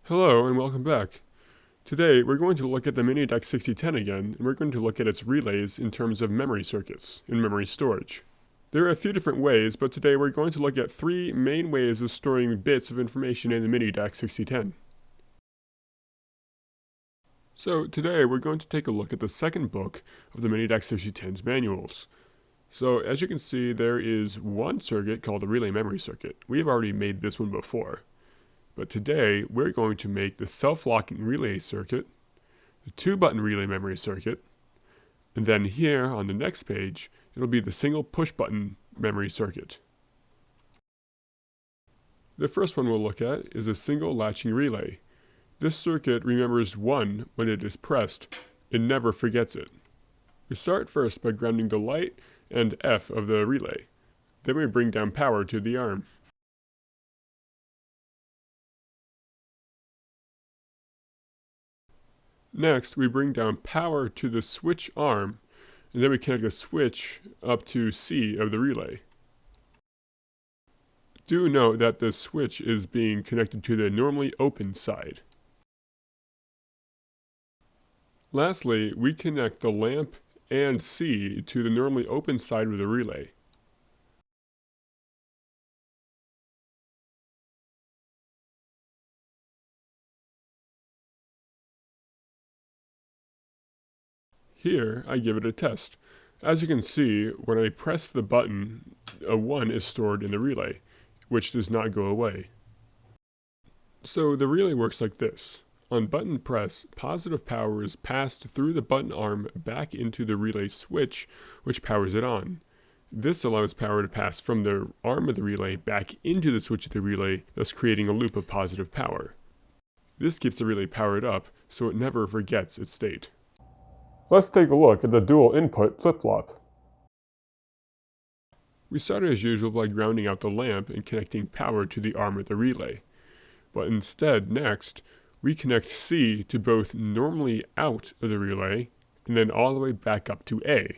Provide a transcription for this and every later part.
Hello and welcome back. Today we're going to look at the MINIDAC 6010 again, and we're going to look at its relays in terms of memory circuits and memory storage. There are a few different ways, but today we're going to look at three main ways of storing bits of information in the MINIDAC 6010. So today we're going to take a look at the second book of the MINIDAC 6010's manuals. So as you can see, there is one circuit called the relay memory circuit. We have already made this one before. But today, we're going to make the self-locking relay circuit, the 2-button relay memory circuit, and then here on the next page, it'll be the single push-button memory circuit. The first one we'll look at is a single latching relay. This circuit remembers 1 when it is pressed and never forgets it. We start first by grounding the light and F of the relay. Then we bring down power to the arm. Next, we bring down power to the switch arm, and then we connect a switch up to C of the relay. Do note that the switch is being connected to the normally open side. Lastly, we connect the lamp and C to the normally open side of the relay. Here, I give it a test. As you can see, when I press the button, a 1 is stored in the relay, which does not go away. So the relay works like this. On button press, positive power is passed through the button arm back into the relay switch, which powers it on. This allows power to pass from the arm of the relay back into the switch of the relay, thus creating a loop of positive power. This keeps the relay powered up, so it never forgets its state. Let's take a look at the dual input flip-flop. We started as usual by grounding out the lamp and connecting power to the arm of the relay. But instead, next, we connect C to both normally out of the relay and then all the way back up to A.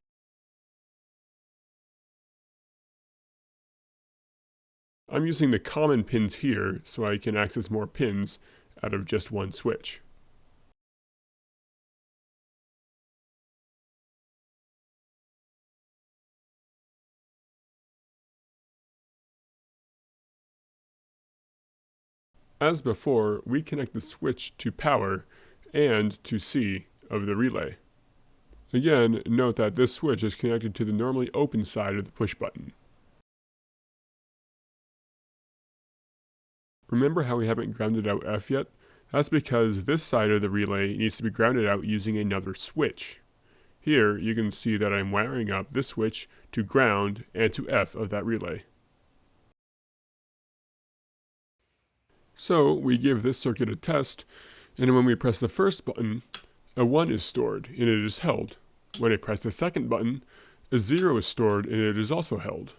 I'm using the common pins here so I can access more pins out of just one switch. As before, we connect the switch to power and to C of the relay. Again, note that this switch is connected to the normally open side of the push button. Remember how we haven't grounded out F yet? That's because this side of the relay needs to be grounded out using another switch. Here, you can see that I'm wiring up this switch to ground and to F of that relay. So we give this circuit a test, and when we press the first button, a 1 is stored and it is held. When I press the second button, a 0 is stored and it is also held.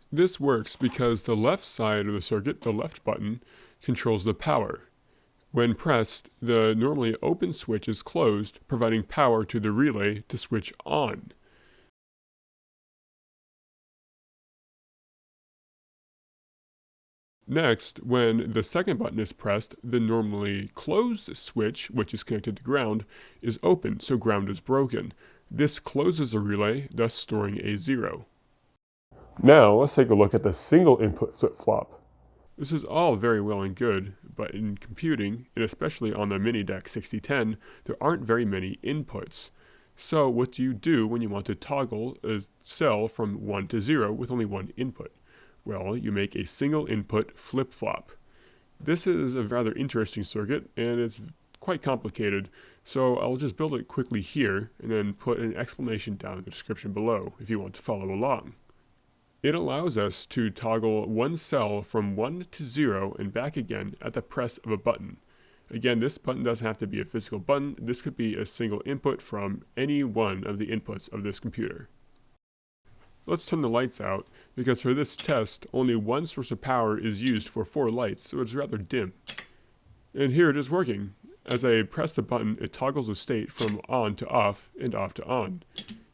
This works because the left side of the circuit, the left button, controls the power. When pressed, the normally open switch is closed, providing power to the relay to switch on. Next, when the second button is pressed, the normally closed switch, which is connected to ground, is open, so ground is broken. This closes the relay, thus storing a 0. Now, let's take a look at the single input flip-flop. This is all very well and good, but in computing, and especially on the MINIDAC 6010, there aren't very many inputs. So what do you do when you want to toggle a cell from 1 to 0 with only one input? Well, you make a single input flip-flop. This is a rather interesting circuit, and it's quite complicated, so I'll just build it quickly here, and then put an explanation down in the description below if you want to follow along. It allows us to toggle one cell from 1 to 0 and back again at the press of a button. Again, this button doesn't have to be a physical button. This could be a single input from any one of the inputs of this computer. Let's turn the lights out, because for this test, only one source of power is used for 4 lights, so it's rather dim. And here it is working. As I press the button, it toggles the state from on to off and off to on.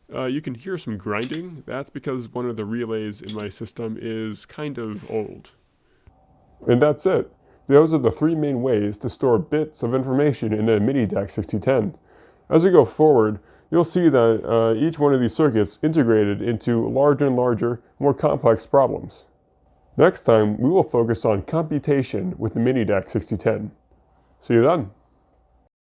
You can hear some grinding. That's because one of the relays in my system is kind of old. And that's it. Those are the three main ways to store bits of information in the MINIDAC 6010. As we go forward, you'll see that each one of these circuits integrated into larger and larger, more complex problems. Next time, we will focus on computation with the MINIDAC 6010. See you then.